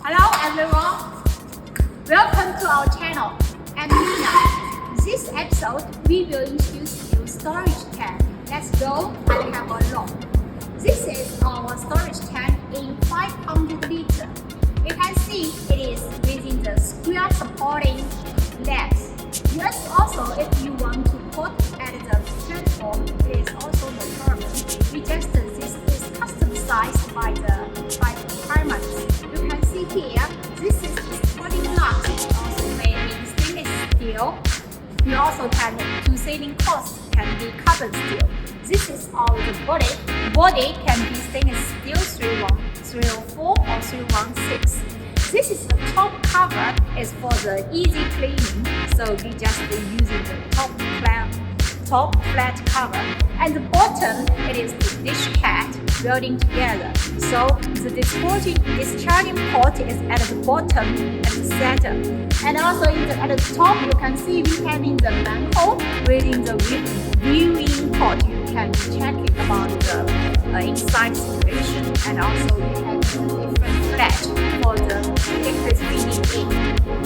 Hello everyone, welcome to our channel. I'm Nina. This episode we will introduce you storage tank. Let's go and have a look. This is our storage tank in 500 liter. You can see it is within the square supporting legs. Yes, also if you want to put at the platform, it is also no problem. We just this is custom sized by the requirements. You can see here, this is the supporting nut, also made in stainless steel. You also can do saving costs can be carbon steel. This is all the body. Body can be stainless steel 304 or 316. This is the top cover is for the easy cleaning, so we just using the top flat cover, and the bottom it is the dish head welding together. So the discharging port is at the bottom at the center, and also at the top you can see we having the manhole within the viewing port. You can check it about the inside situation, and also we have the different flat for the liquid cleaning in.